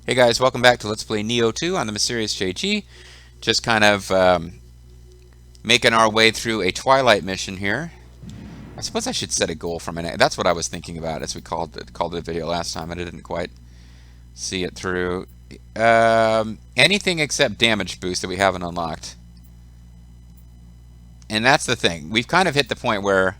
Hey guys, welcome back to Let's Play Nioh 2 on the Mysterious JG. Just kind of making our way through a Twilight mission here. I suppose I should set a goal for a minute. That's what I was thinking about as we called it a video last time, and I didn't quite see it through. Anything except damage boost that we haven't unlocked. And that's the thing. We've kind of hit the point where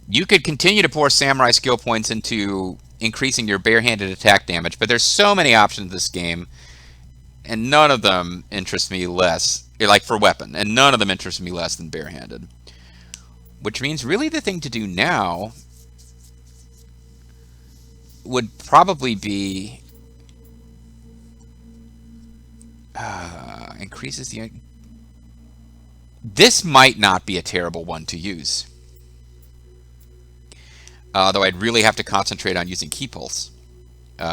you could continue to pour samurai skill points into increasing your barehanded attack damage, but there's so many options in this game, and none of them interest me less, like for weapon, and none of them interest me less than barehanded. Which means really the thing to do now would probably be increases the... This might not be a terrible one to use. Though I'd really have to concentrate on using key pulse,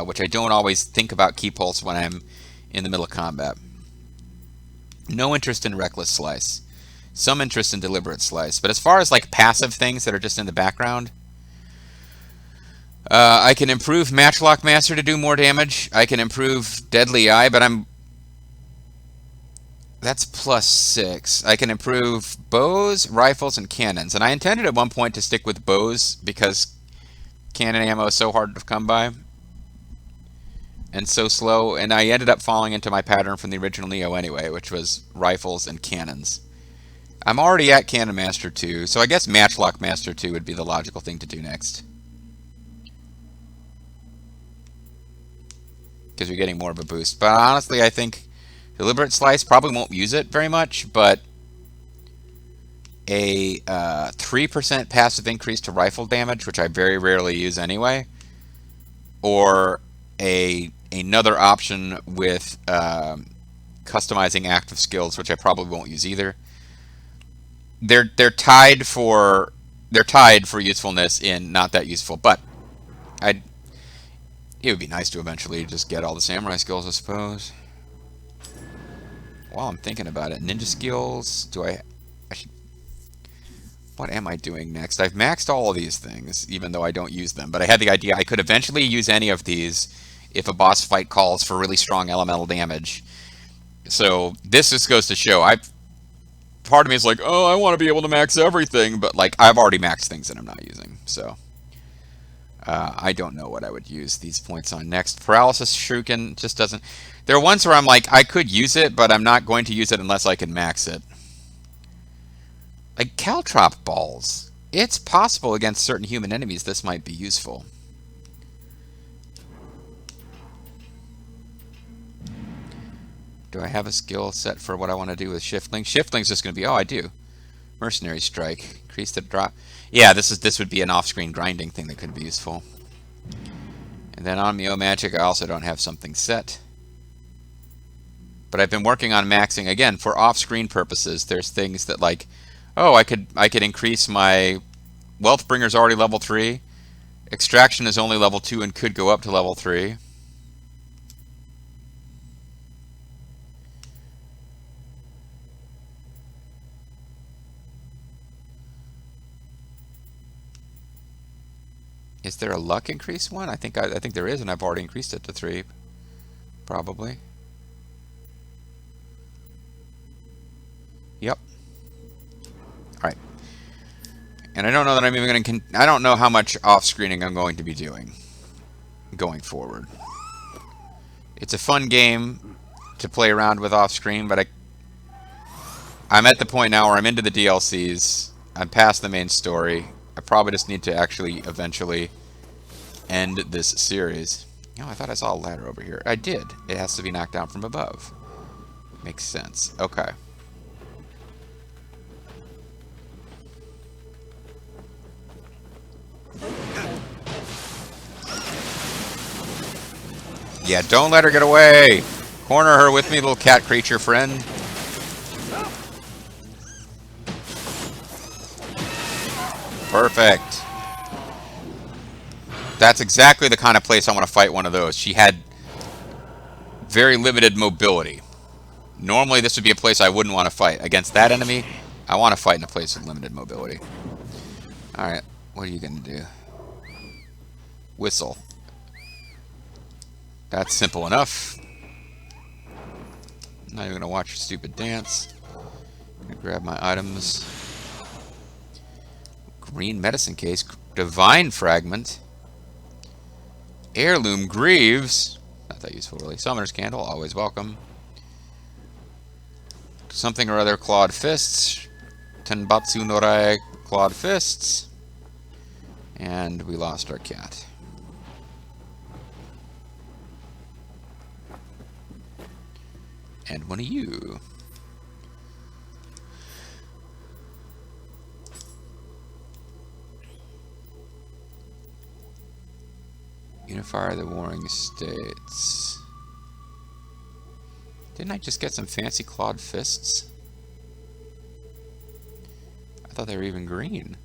which I don't always think about key pulse when I'm in the middle of combat. No interest in reckless slice. Some interest in deliberate slice. But as far as like passive things that are just in the background, I can improve Matchlock Master to do more damage. I can improve Deadly Eye, but that's +6. I can improve bows, rifles, and cannons. And I intended at one point to stick with bows because cannon ammo is so hard to come by and so slow. And I ended up falling into my pattern from the original Nioh anyway, which was rifles and cannons. I'm already at Cannon Master 2, so I guess Matchlock Master 2 would be the logical thing to do next. Because you're getting more of a boost. But honestly, I think Deliberate Slice probably won't use it very much, but a 3% passive increase to rifle damage, which I very rarely use anyway, or another option with customizing active skills, which I probably won't use either. They're tied for usefulness in not that useful, but it would be nice to eventually just get all the samurai skills, I suppose. While I'm thinking about it, ninja skills, what am I doing next? I've maxed all of these things, even though I don't use them, but I had the idea I could eventually use any of these if a boss fight calls for really strong elemental damage. So this just goes to show, part of me is like, oh, I want to be able to max everything, but like I've already maxed things that I'm not using, so I don't know what I would use these points on next. Paralysis Shuriken just doesn't... There are ones where I'm like, I could use it, but I'm not going to use it unless I can max it. Like Caltrop Balls. It's possible against certain human enemies this might be useful. Do I have a skill set for what I want to do with Shiftling? Shiftling's just going to be, oh, I do. Mercenary Strike. Increase the drop. Yeah, this would be an off-screen grinding thing that could be useful. And then on Nioh Magic, I also don't have something set. But I've been working on maxing, again, for off-screen purposes. There's things that like, oh, I could increase my... Wealthbringer's already level 3. Extraction is only level 2 and could go up to level 3. Is there a luck increase one? I think there is, and I've already increased it to 3, probably. Yep. All right. And I don't know that I'm even going to... I don't know how much off-screening I'm going to be doing going forward. It's a fun game to play around with off-screen, but I'm at the point now where I'm into the DLCs. I'm past the main story. I probably just need to actually eventually end this series. Oh, I thought I saw a ladder over here. I did. It has to be knocked down from above. Makes sense. Okay. Yeah, don't let her get away! Corner her with me, little cat creature friend. Perfect. That's exactly the kind of place I want to fight one of those. She had very limited mobility. Normally this would be a place I wouldn't want to fight. Against that enemy, I want to fight in a place with limited mobility. Alright, what are you going to do? Whistle. That's simple enough. I'm not even going to watch your stupid dance. I'm going to grab my items. Green medicine case. Divine fragment. Heirloom greaves. Not that useful, really. Summoner's candle. Always welcome. Something or other clawed fists. Tenbatsu Norai clawed fists. And we lost our cat. And one of you. Unify the warring states. Didn't I just get some fancy clawed fists? I thought they were even green.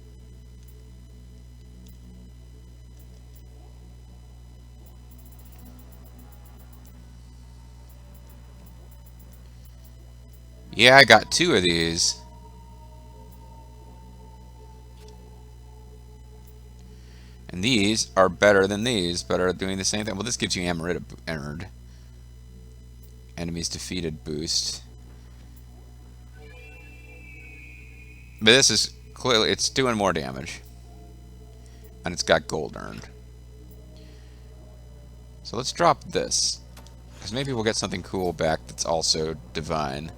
Yeah, I got 2 of these. And these are better than these, but are doing the same thing. Well, this gives you Emerald. Enemies defeated boost. But this is clearly, it's doing more damage. And it's got gold earned. So let's drop this. Because maybe we'll get something cool back that's also divine.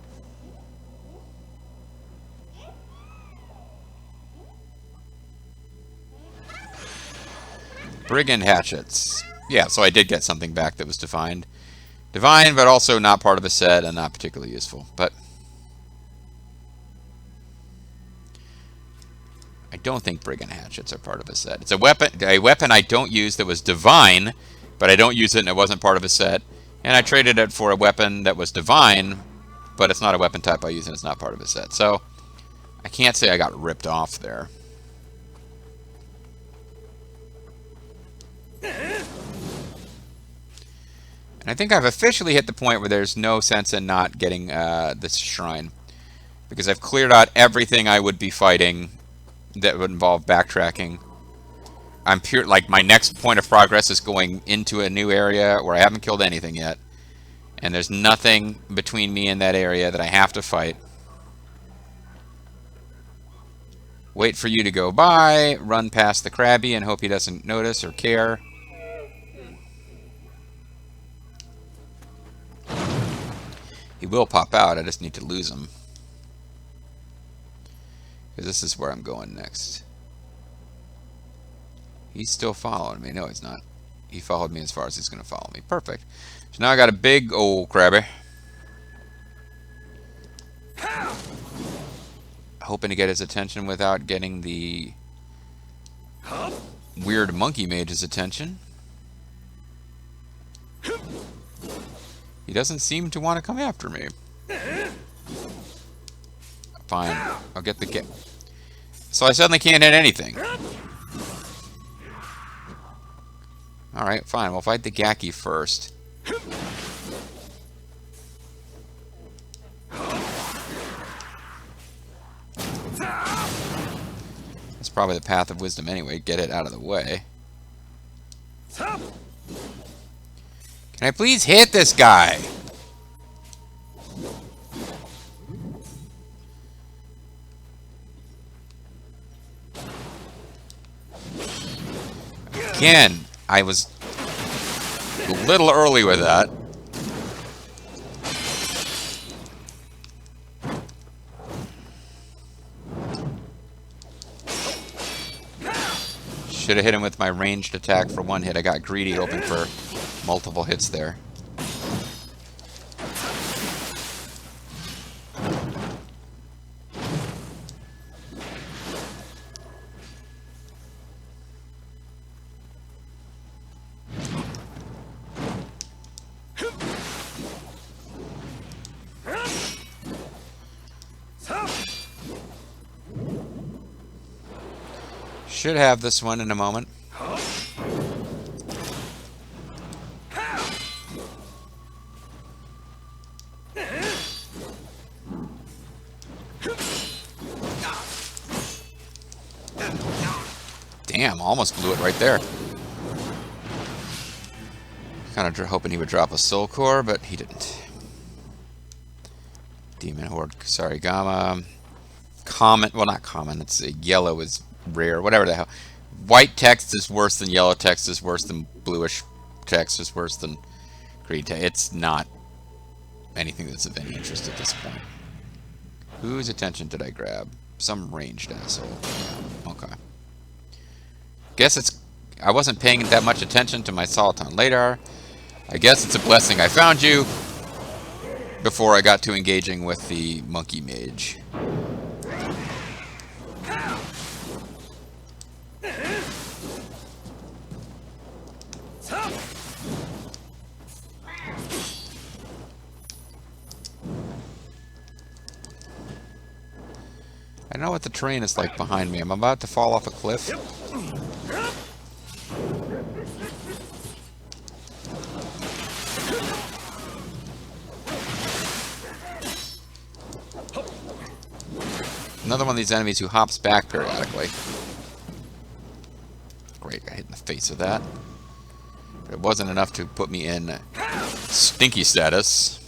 Brigand hatchets. Yeah, so I did get something back that was divine. Divine, but also not part of a set and not particularly useful. But I don't think brigand hatchets are part of a set. It's a weapon I don't use that was divine, but I don't use it and it wasn't part of a set. And I traded it for a weapon that was divine, but it's not a weapon type I use and it's not part of a set. So I can't say I got ripped off there. And I think I've officially hit the point where there's no sense in not getting this shrine. Because I've cleared out everything I would be fighting that would involve backtracking. I'm pure, like, my next point of progress is going into a new area where I haven't killed anything yet. And there's nothing between me and that area that I have to fight. Wait for you to go by, run past the Krabby and hope he doesn't notice or care. He will pop out, I just need to lose him. Because this is where I'm going next. He's still following me. No, he's not. He followed me as far as he's going to follow me. Perfect. So now I got a big old Krabby. Hoping to get his attention without getting the weird monkey mage's attention. He doesn't seem to want to come after me. Fine. I'll get the get. So I suddenly can't hit anything. Alright, fine. We'll fight the Gaki first. That's probably the path of wisdom anyway. Get it out of the way. Can I please hit this guy? Again, I was a little early with that. Should have hit him with my ranged attack for one hit. I got greedy, hoping for multiple hits there. Should have this one in a moment. Damn, almost blew it right there. Kind of hoping he would drop a soul core, but he didn't. Demon Horde, Kusarigama. Common, well, not common, it's yellow is rare, whatever the hell. White text is worse than yellow text, is worse than bluish text, is worse than green text. It's not anything that's of any interest at this point. Whose attention did I grab? Some ranged asshole. Yeah, okay. Guess it's... I wasn't paying that much attention to my Soliton Ladar. I guess it's a blessing I found you before I got to engaging with the Monkey Mage. I know what the terrain is like behind me. I'm about to fall off a cliff. Another one of these enemies who hops back periodically. Great, I hit in the face of that. But it wasn't enough to put me in stinky status.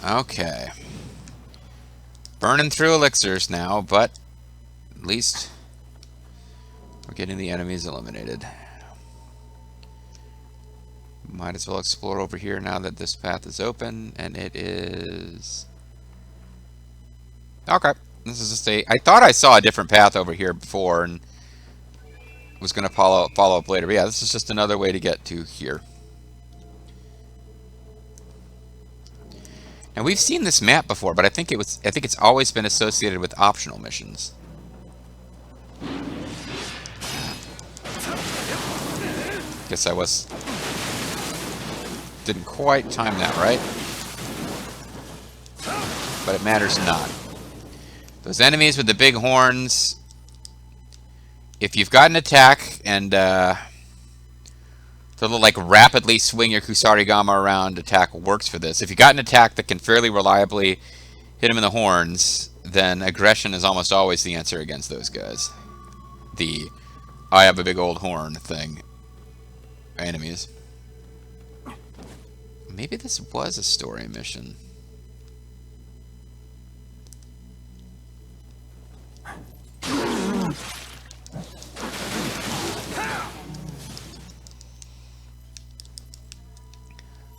Okay. Burning through elixirs now, but at least we're getting the enemies eliminated. Might as well explore over here now that this path is open, and it is... Okay. This is just a... I thought I saw a different path over here before, and was going to follow up later. But yeah, this is just another way to get to here. And we've seen this map before, but I think it's always been associated with optional missions. Guess I didn't quite time that right. But it matters not. Those enemies with the big horns, if you've got an attack and the little, like, rapidly swing your Kusarigama around attack works for this. If you got an attack that can fairly reliably hit him in the horns, then aggression is almost always the answer against those guys. The I have a big old horn thing. Enemies. Maybe this was a story mission.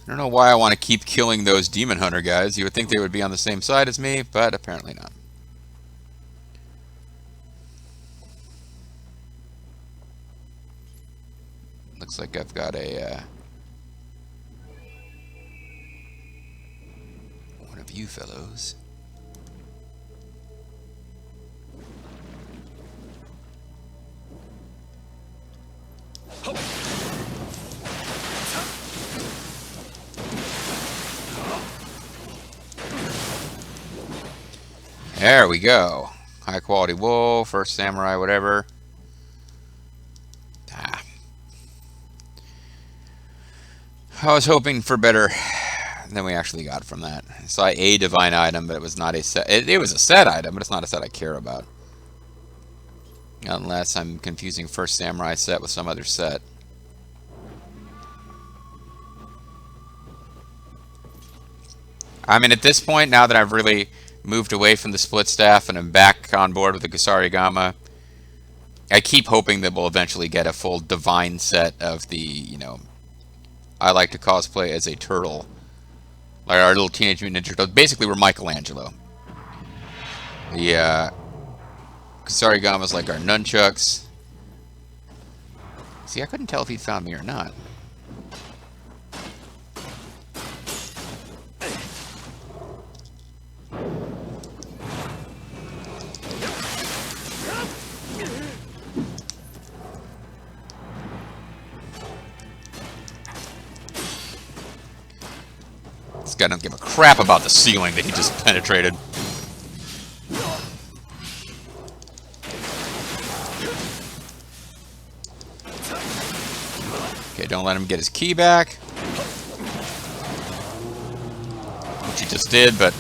I don't know why I want to keep killing those Demon Hunter guys. You would think they would be on the same side as me, but apparently not. Looks like I've got a... one of you fellows. There we go. High quality wool, first samurai, whatever. I was hoping for better than we actually got from that. I saw a divine item, but it was not a set. It was a set item, but it's not a set I care about. Unless I'm confusing first samurai set with some other set. I mean, at this point, now that I've really moved away from the split staff and I'm back on board with the Kusarigama, I keep hoping that we'll eventually get a full divine set of the, you know, I like to cosplay as a turtle. Like our little Teenage Mutant Ninja Turtles. Basically, we're Michelangelo. The Kusarigama's like our nunchucks. See, I couldn't tell if he'd found me or not. This guy don't give a crap about the ceiling that he just penetrated. Okay, don't let him get his key back. Which he just did, but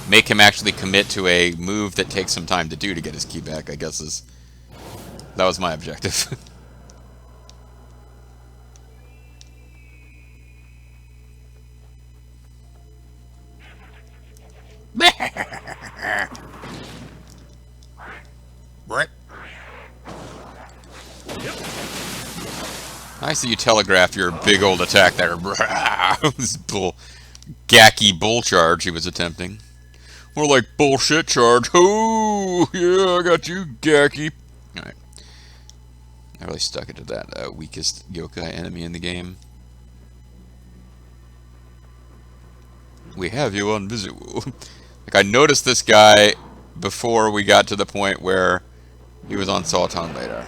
make him actually commit to a move that takes some time to do to get his key back, I guess that was my objective. I see you telegraph your big old attack there. This gacky bull charge he was attempting. More like bullshit charge. Oh, yeah, I got you, gacky. Alright. I really stuck it to that weakest yokai enemy in the game. We have you on visual. Like, I noticed this guy before we got to the point where he was on Sultan later.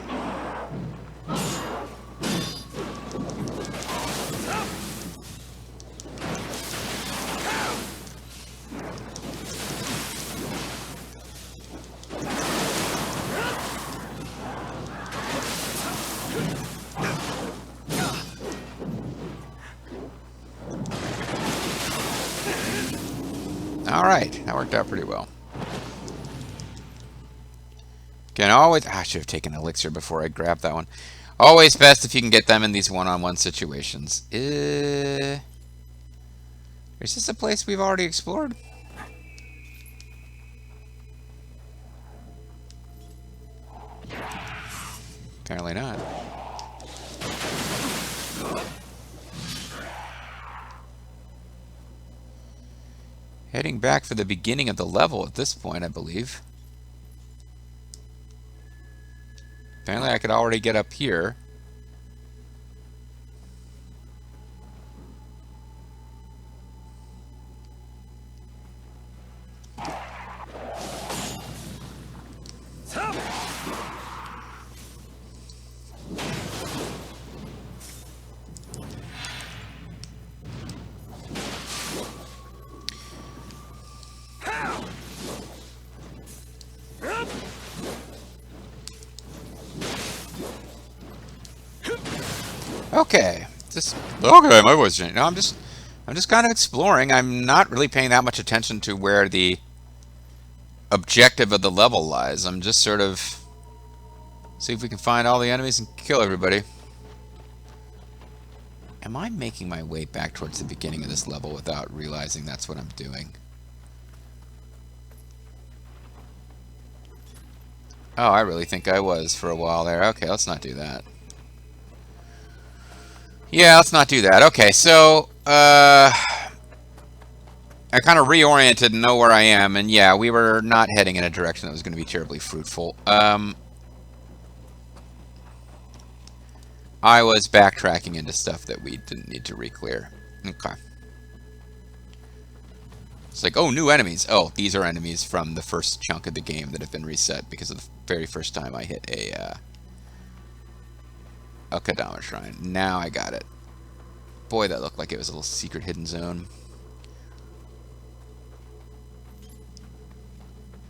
Alright, that worked out pretty well. Can always... I should have taken elixir before I grabbed that one. Always best if you can get them in these one-on-one situations. Is this a place we've already explored? Apparently not. Heading back for the beginning of the level at this point, I believe. Apparently I could already get up here. Okay, okay. My voice changed. No, I'm just kind of exploring. I'm not really paying that much attention to where the objective of the level lies. I'm just sort of see if we can find all the enemies and kill everybody. Am I making my way back towards the beginning of this level without realizing that's what I'm doing? Oh, I really think I was for a while there. Okay, let's not do that. Yeah, let's not do that. Okay, so, I kind of reoriented and know where I am, and yeah, we were not heading in a direction that was going to be terribly fruitful. I was backtracking into stuff that we didn't need to re-clear. Okay. It's like, oh, new enemies. Oh, these are enemies from the first chunk of the game that have been reset because of the very first time I hit a Kadama Shrine. Now I got it. Boy, that looked like it was a little secret hidden zone.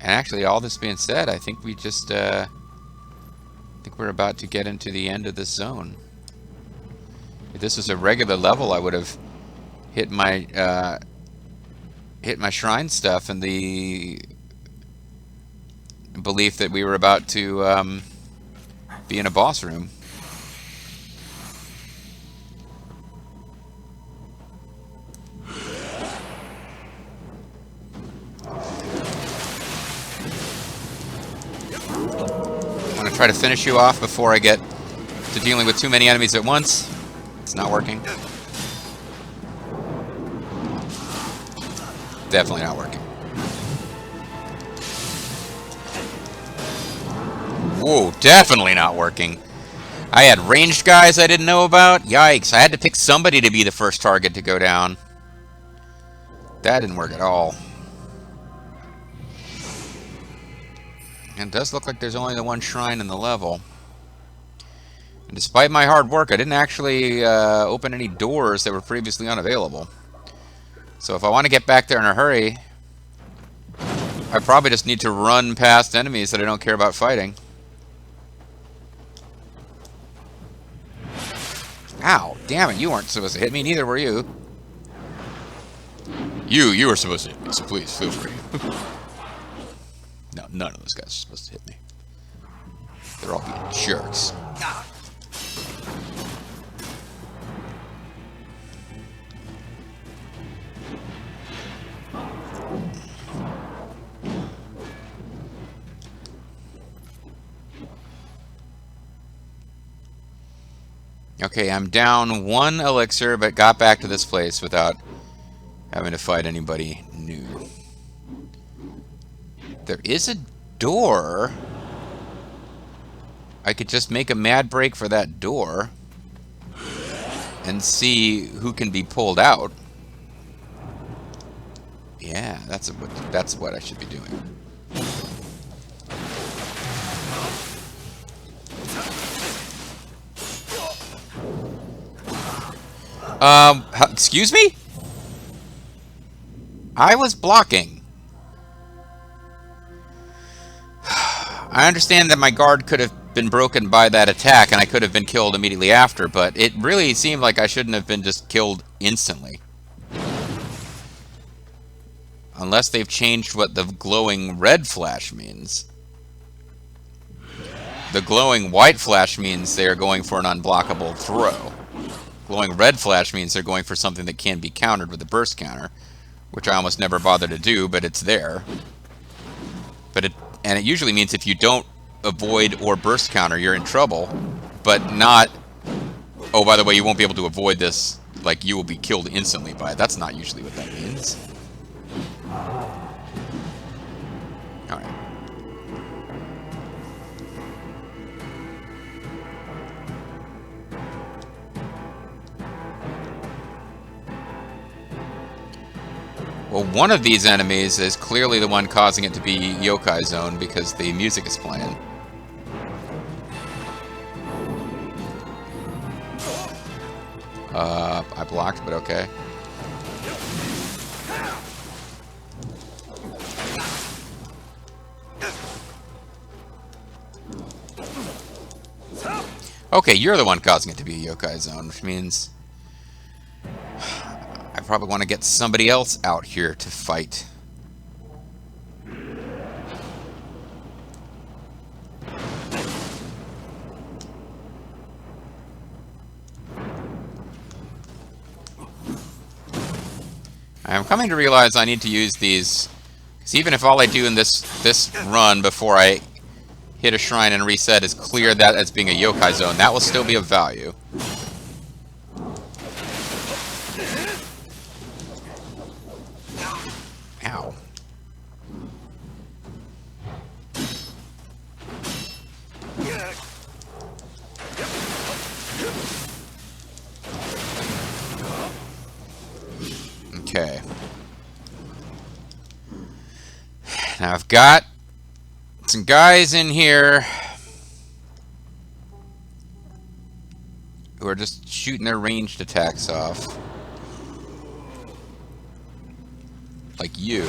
And actually, all this being said, I think we just, I think we're about to get into the end of this zone. If this was a regular level, I would have hit my shrine stuff and the belief that we were about to be in a boss room. Try to finish you off before I get to dealing with too many enemies at once. It's not working. Definitely not working. Whoa, definitely not working. I had ranged guys I didn't know about. Yikes, I had to pick somebody to be the first target to go down. That didn't work at all. And it does look like there's only the one shrine in the level. And despite my hard work, I didn't actually open any doors that were previously unavailable. So if I want to get back there in a hurry, I probably just need to run past enemies that I don't care about fighting. Ow, damn it, you weren't supposed to hit me, neither were you. You were supposed to hit me, so please, feel free. No, none of those guys are supposed to hit me. They're all being jerks. Okay, I'm down 1 elixir, but got back to this place without having to fight anybody new. There is a door. I could just make a mad break for that door and see who can be pulled out. Yeah, that's what I should be doing. Excuse me? I was blocking. I understand that my guard could have been broken by that attack and I could have been killed immediately after, but it really seemed like I shouldn't have been just killed instantly. Unless they've changed what the glowing red flash means. The glowing white flash means they are going for an unblockable throw. Glowing red flash means they're going for something that can be countered with a burst counter, which I almost never bother to do, but it's there. And it usually means if you don't avoid or burst counter, you're in trouble, but not, oh, by the way, you won't be able to avoid this, like you will be killed instantly by it. That's not usually what that means. Alright. Well, one of these enemies is clearly the one causing it to be Yokai Zone because the music is playing. I blocked, but okay. Okay, you're the one causing it to be a Yokai Zone, which means I probably want to get somebody else out here to fight. I'm coming to realize I need to use these, because even if all I do in this run before I hit a shrine and reset is clear that as being a Yokai Zone, that will still be of value. Ow. Okay. Now I've got some guys in here who are just shooting their ranged attacks off. Like you.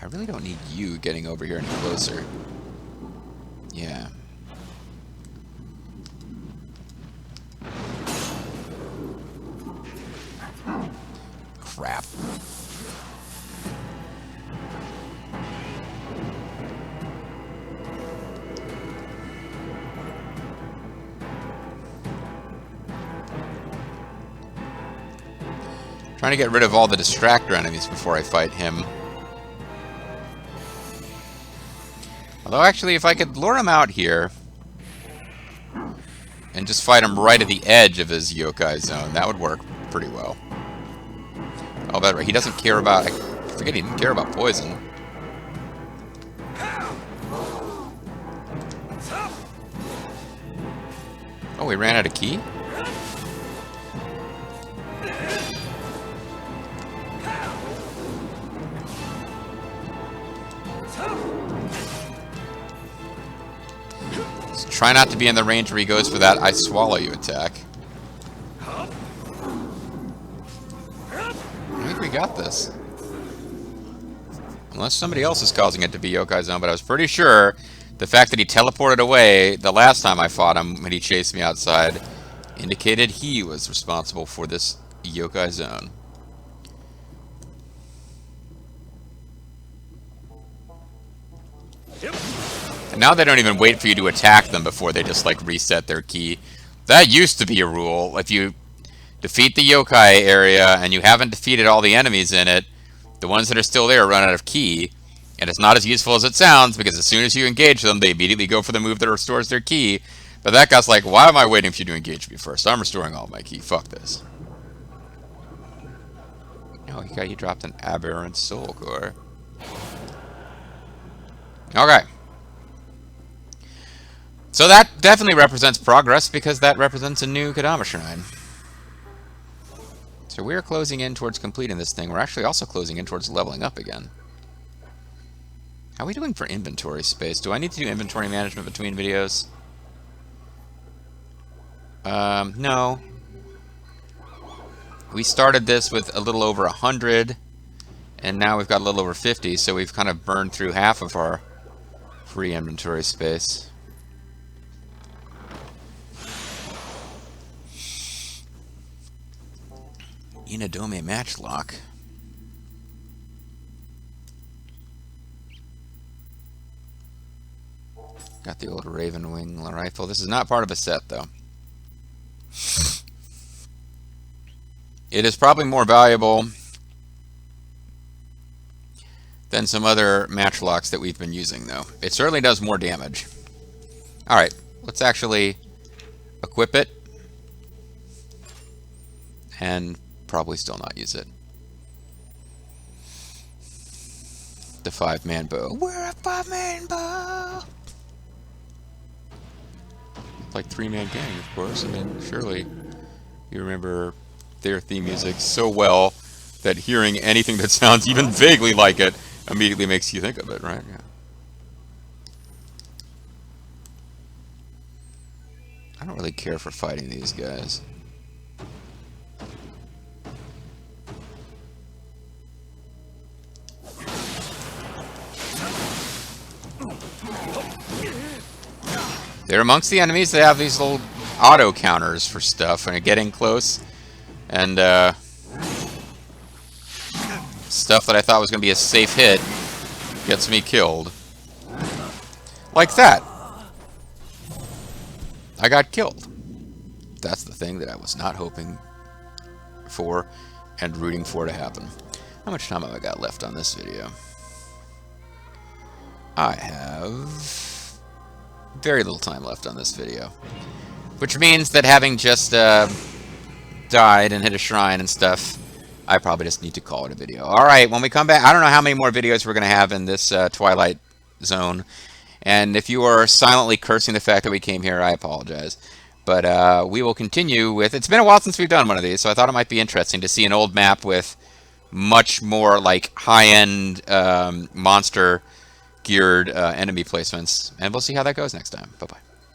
I really don't need you getting over here any closer. Yeah. Crap. Trying to get rid of all the distractor enemies before I fight him. Although, actually, if I could lure him out here and just fight him right at the edge of his Yokai Zone, that would work pretty well. Oh, that's right. He doesn't care about... I forget he didn't care about poison. Oh, we ran out of key? Try not to be in the range where he goes for that I swallow you attack. I think we got this. Unless somebody else is causing it to be Yokai Zone, but I was pretty sure the fact that he teleported away the last time I fought him when he chased me outside indicated he was responsible for this Yokai Zone. And now they don't even wait for you to attack them before they just like reset their ki. That used to be a rule. If you defeat the Yokai area and you haven't defeated all the enemies in it, the ones that are still there run out of ki. And it's not as useful as it sounds, because as soon as you engage them, they immediately go for the move that restores their ki. But that guy's like, why am I waiting for you to engage me first? I'm restoring all my ki. Fuck this. Oh, you dropped an aberrant soul core. Okay. So that definitely represents progress, because that represents a new Kadama Shrine. So we're closing in towards completing this thing. We're actually also closing in towards leveling up again. How are we doing for inventory space? Do I need to do inventory management between videos? No. We started this with a little over 100, and now we've got a little over 50, so we've kind of burned through half of our free inventory space. Inadome matchlock. Got the old Raven Wing rifle. This is not part of a set, though. It is probably more valuable than some other matchlocks that we've been using, though. It certainly does more damage. Alright, let's actually equip it. And probably still not use it. The 5-man bow. We're a 5-man bow! Like 3-man gang, of course. I mean, surely you remember their theme music so well that hearing anything that sounds even vaguely like it immediately makes you think of it, right? Yeah. I don't really care for fighting these guys. They're amongst the enemies. They have these little auto counters for stuff, and getting close, and stuff that I thought was going to be a safe hit gets me killed. Like that. I got killed. That's the thing that I was not hoping for and rooting for to happen. How much time have I got left on this video? I have very little time left on this video, which means that having just died and hit a shrine and stuff, I probably just need to call it a video. Alright, when we come back, I don't know how many more videos we're going to have in this Twilight Zone, and if you are silently cursing the fact that we came here, I apologize. But we will continue with... It's been a while since we've done one of these, so I thought it might be interesting to see an old map with much more like high-end monster geared enemy placements, and we'll see how that goes next time. Bye-bye.